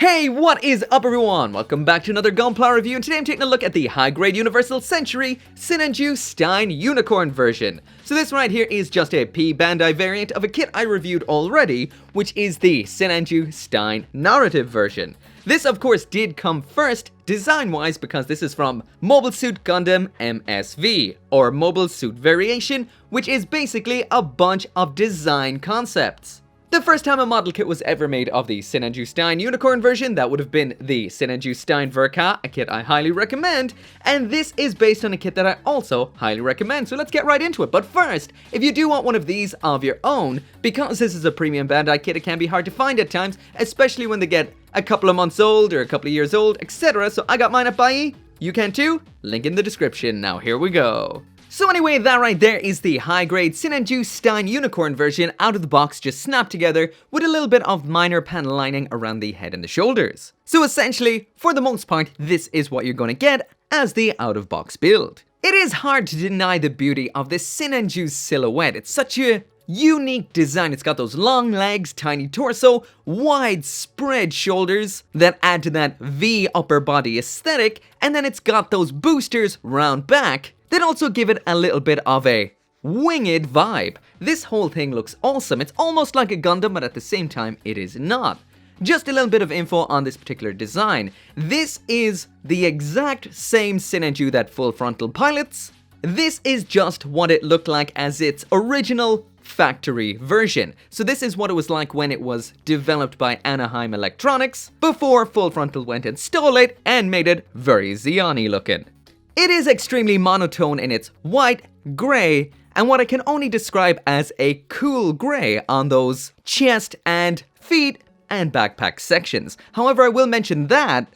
Hey, what is up everyone? Welcome back to another Gunpla review, and today I'm taking a look at the high-grade Universal Century Sinanju Stein Unicorn version. So this right here is just a P Bandai variant of a kit I reviewed already, which is the Sinanju Stein narrative version. This of course did come first, design-wise, because this is from Mobile Suit Gundam MSV, or Mobile Suit Variation, which is basically a bunch of design concepts. The first time a model kit was ever made of the Sinanju Stein Unicorn version, that would have been the Sinanju Stein Verka, a kit I highly recommend, and this is based on a kit that I also highly recommend, so let's get right into it. But first, if you do want one of these of your own, because this is a premium Bandai kit, it can be hard to find at times, especially when they get a couple of months old or a couple of years old, etc. So I got mine at Buyee, you can too, link in the description. Now here we go. So anyway, that right there is the high-grade Sinanju Stein Unicorn version out of the box, just snapped together with a little bit of minor panel lining around the head and the shoulders. So essentially, for the most part, this is what you're going to get as the out-of-box build. It is hard to deny the beauty of this Sinanju silhouette. It's such a unique design. It's got those long legs, tiny torso, wide spread shoulders that add to that V upper body aesthetic, and then it's got those boosters round back that also give it a little bit of a winged vibe. This whole thing looks awesome. It's almost like a Gundam, but at the same time, it is not. Just a little bit of info on this particular design. This is the exact same Sinanju that Full Frontal pilots. This is just what it looked like as its original factory version. So this is what it was like when it was developed by Anaheim Electronics, before Full Frontal went and stole it and made it very Xeon-y looking. It is extremely monotone in its white, grey, and what I can only describe as a cool grey on those chest and feet and backpack sections. However, I will mention that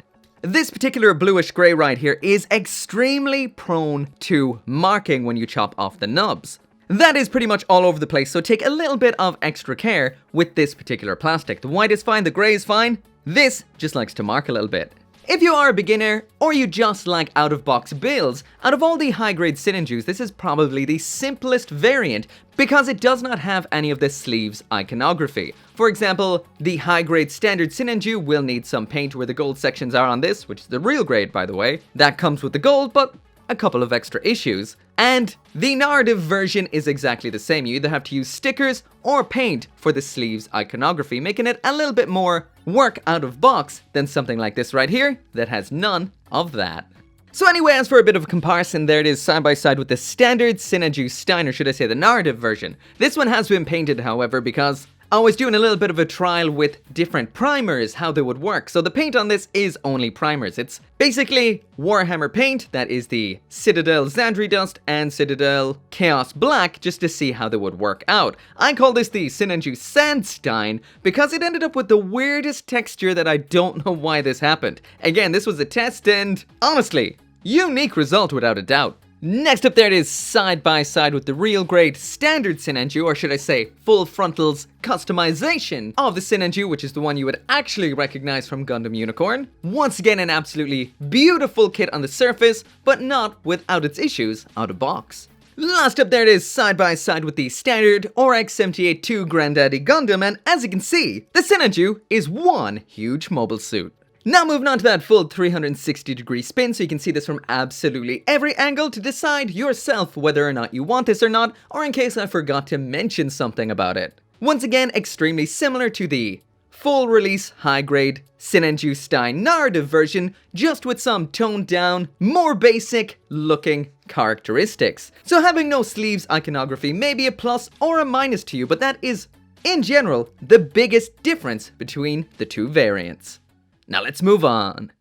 this particular bluish grey right here is extremely prone to marking when you chop off the nubs. That is pretty much all over the place, so take a little bit of extra care with this particular plastic. The white is fine, the grey is fine. This just likes to mark a little bit. If you are a beginner, or you just like out-of-box builds, out of all the high-grade Sinanjus, this is probably the simplest variant because it does not have any of the sleeves iconography. For example, the high-grade standard Sinanju will need some paint where the gold sections are on this, which is the real grade by the way. That comes with the gold, but a couple of extra issues. And the narrative version is exactly the same. You either have to use stickers or paint for the sleeves iconography, making it a little bit more work out of box than something like this right here that has none of that. So anyway, as for a bit of a comparison, there it is side by side with the standard Sinanju Stein, or should I say the narrative version. This one has been painted, however, because I was doing a little bit of a trial with different primers, how they would work. So the paint on this is only primers. It's basically Warhammer paint, that is the Citadel Xandri Dust and Citadel Chaos Black, just to see how they would work out. I call this the Sinanju Sandstein because it ended up with the weirdest texture that I don't know why this happened. Again, this was a test and, honestly, unique result without a doubt. Next up there it is side by side with the real grade standard Sinanju, or should I say Full Frontal's customization of the Sinanju, which is the one you would actually recognize from Gundam Unicorn. Once again, an absolutely beautiful kit on the surface, but not without its issues out of box. Last up there it is side by side with the standard RX-78-2 Granddaddy Gundam, and as you can see, the Sinanju is one huge mobile suit. Now moving on to that full 360-degree spin, so you can see this from absolutely every angle to decide yourself whether or not you want this or not, or in case I forgot to mention something about it. Once again, extremely similar to the full release high-grade Sinanju Stein narrative version, just with some toned down, more basic looking characteristics. So having no sleeves iconography may be a plus or a minus to you, but that is, in general, the biggest difference between the two variants. Now let's move on.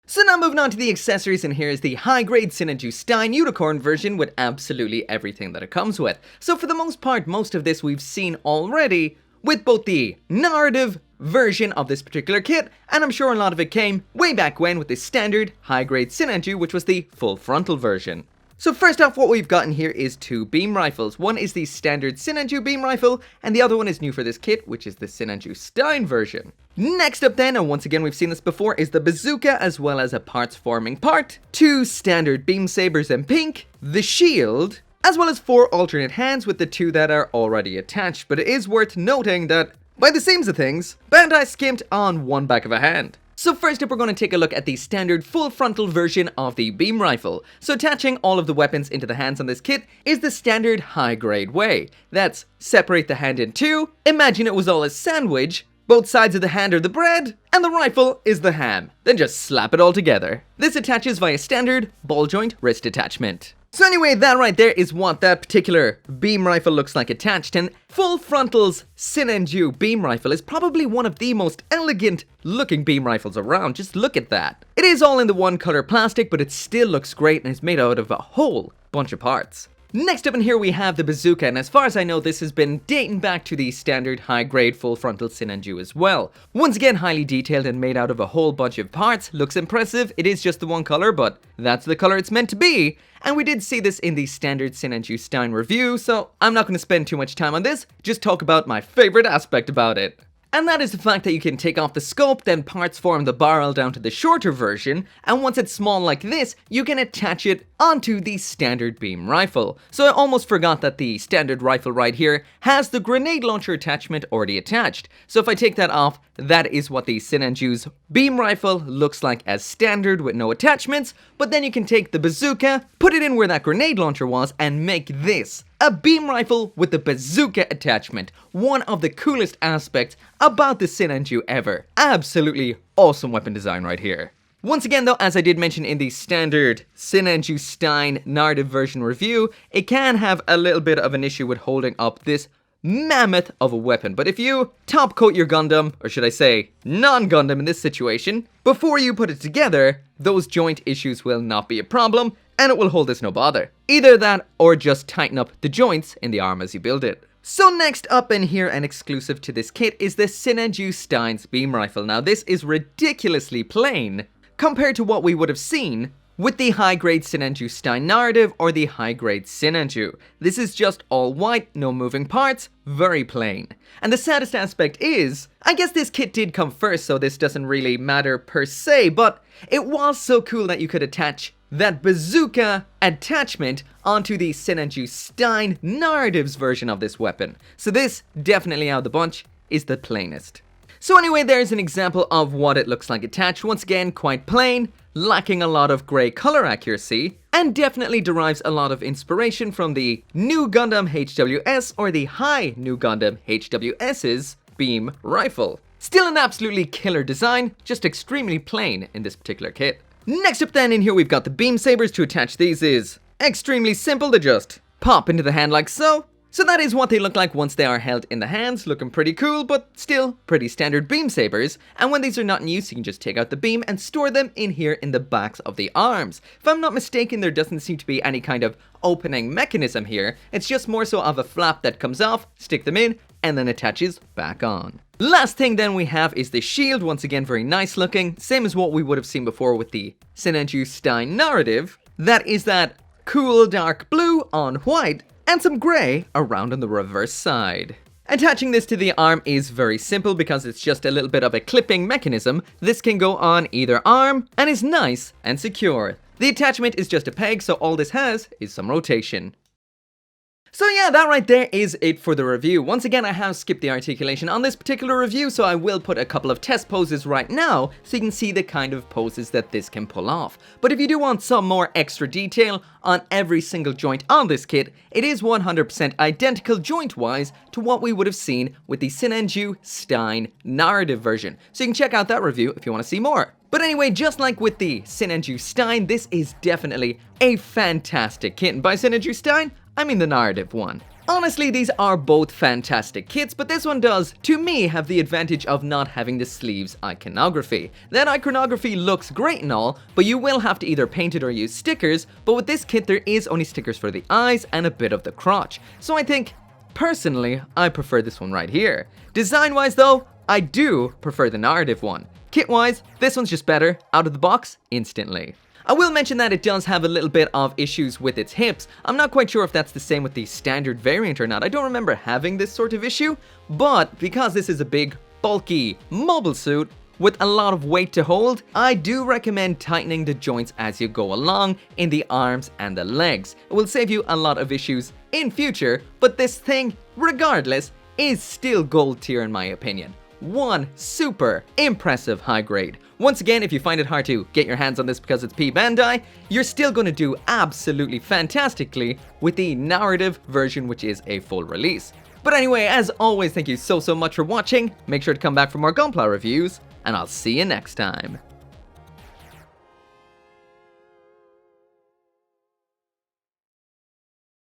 So now moving on to the accessories, and here is the high-grade Sinanju Stein Unicorn version with absolutely everything that it comes with. So for the most part, most of this we've seen already with both the narrative version of this particular kit, and I'm sure a lot of it came way back when with the standard high-grade Sinanju, which was the Full Frontal version. So first off, what we've gotten here is two beam rifles. One is the standard Sinanju beam rifle, and the other one is new for this kit, which is the Sinanju Stein version. Next up then, and once again we've seen this before, is the bazooka as well as a parts forming part, two standard beam sabers in pink, the shield, as well as 4 alternate hands with the 2 that are already attached. But it is worth noting that By the seams of things, Bandai skimped on one back of a hand. So first up, we're going to take a look at the standard full frontal version of the beam rifle. So attaching all of the weapons into the hands on this kit is the standard high grade way. That's separate the hand in two, imagine it was all a sandwich, both sides of the hand are the bread, and the rifle is the ham. Then just slap it all together. This attaches via standard ball joint wrist attachment. So anyway, that right there is what that particular beam rifle looks like attached, and Full Frontal's Sinanju beam rifle is probably one of the most elegant looking beam rifles around. Just look at that. It is all in the one color plastic, but it still looks great and is made out of a whole bunch of parts. Next up in here we have the bazooka, and as far as I know this has been dating back to the standard high-grade full frontal Sinanju as well. Once again highly detailed and made out of a whole bunch of parts, looks impressive, it is just the one color, but that's the color it's meant to be. And we did see this in the standard Sinanju Stein review, so I'm not going to spend too much time on this, just talk about my favorite aspect about it. And that is the fact that you can take off the scope, then parts form the barrel down to the shorter version, and once it's small like this, you can attach it onto the standard beam rifle. So I almost forgot that the standard rifle right here has the grenade launcher attachment already attached. So if I take that off, that is what the Sinanju's beam rifle looks like as standard with no attachments, but then you can take the bazooka, put it in where that grenade launcher was, and make this a beam rifle with the bazooka attachment. One of the coolest aspects about the Sinanju ever. Absolutely awesome weapon design right here. Once again though, as I did mention in the standard Sinanju Stein narrative version review, it can have a little bit of an issue with holding up this mammoth of a weapon. But if you top coat your Gundam, or should I say non-Gundam in this situation, before you put it together, those joint issues will not be a problem, and it will hold this no bother. Either that, or just tighten up the joints in the arm as you build it. So next up in here and exclusive to this kit is the Sinanju Stein's beam rifle. Now this is ridiculously plain compared to what we would have seen with the high-grade Sinanju Stein narrative or the high-grade Sinanju. This is just all white, no moving parts, very plain. And the saddest aspect is, I guess this kit did come first, so this doesn't really matter per se, but it was so cool that you could attach that bazooka attachment onto the Sinanju Stein narratives version of this weapon. So this, definitely out of the bunch, is the plainest. So anyway, there's an example of what it looks like attached. Once again, quite plain, lacking a lot of grey color accuracy, and definitely derives a lot of inspiration from the New Gundam HWS or the High New Gundam HWS's beam rifle. Still an absolutely killer design, just extremely plain in this particular kit. Next up then in here we've got the beam sabers. To attach these is extremely simple, to just pop into the hand like so. So that is what they look like once they are held in the hands, looking pretty cool, but still pretty standard beam sabers. And when these are not in use, you can just take out the beam and store them in here in the backs of the arms. If I'm not mistaken, there doesn't seem to be any kind of opening mechanism here. It's just more so of a flap that comes off, stick them in, and then attaches back on. Last thing then we have is the shield. Once again, very nice looking, same as what we would have seen before with the Sinanju Stein narrative. That is that cool dark blue on white, and some grey around on the reverse side. Attaching this to the arm is very simple because it's just a little bit of a clipping mechanism. This can go on either arm and is nice and secure. The attachment is just a peg, so all this has is some rotation. So yeah, that right there is it for the review. Once again, I have skipped the articulation on this particular review, so I will put a couple of test poses right now so you can see the kind of poses that this can pull off. But if you do want some more extra detail on every single joint on this kit, it is 100% identical joint-wise to what we would have seen with the Sinanju Stein narrative version. So you can check out that review if you want to see more. But anyway, just like with the Sinanju Stein, this is definitely a fantastic kit. And by Sinanju Stein, I mean the narrative one. Honestly, these are both fantastic kits, but this one does, to me, have the advantage of not having the sleeves iconography. That iconography looks great and all, but you will have to either paint it or use stickers, but with this kit there is only stickers for the eyes and a bit of the crotch. So I think, personally, I prefer this one right here. Design-wise though, I do prefer the narrative one. Kit-wise, this one's just better, out of the box, instantly. I will mention that it does have a little bit of issues with its hips. I'm not quite sure if that's the same with the standard variant or not. I don't remember having this sort of issue, but because this is a big, bulky, mobile suit with a lot of weight to hold, I do recommend tightening the joints as you go along in the arms and the legs. It will save you a lot of issues in future, but this thing, regardless, is still gold tier in my opinion. One super impressive high grade. Once again, if you find it hard to get your hands on this because it's P Bandai, you're still going to do absolutely fantastically with the narrative version, which is a full release. But anyway, as always, thank you so much for watching. Make sure to come back for more Gunpla reviews, and I'll see you next time.